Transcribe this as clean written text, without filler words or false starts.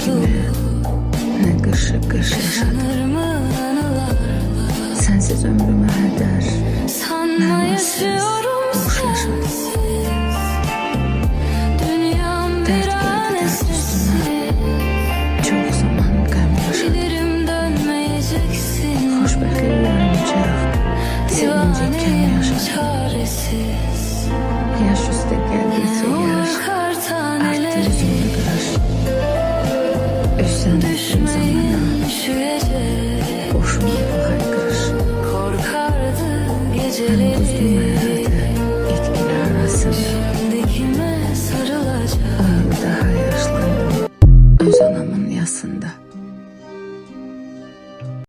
kimi ne kışı kış yaşadım. Sensiz ömrüme heder, mənasız boş yaşadım. Dert geldi dert üstüme, çok zaman qəm yaşadım. Xoşbəxtliklərim çox, sevincikən yaşadım. Yaş üstə gəldikcə yaş, arttı üzümdə qırış. Üstən etdim zamana, boşuma bu haykırış. Mən duzdum hayatı, etkiler arasında. O yıl daha yaşlandım, öz anamın yasında.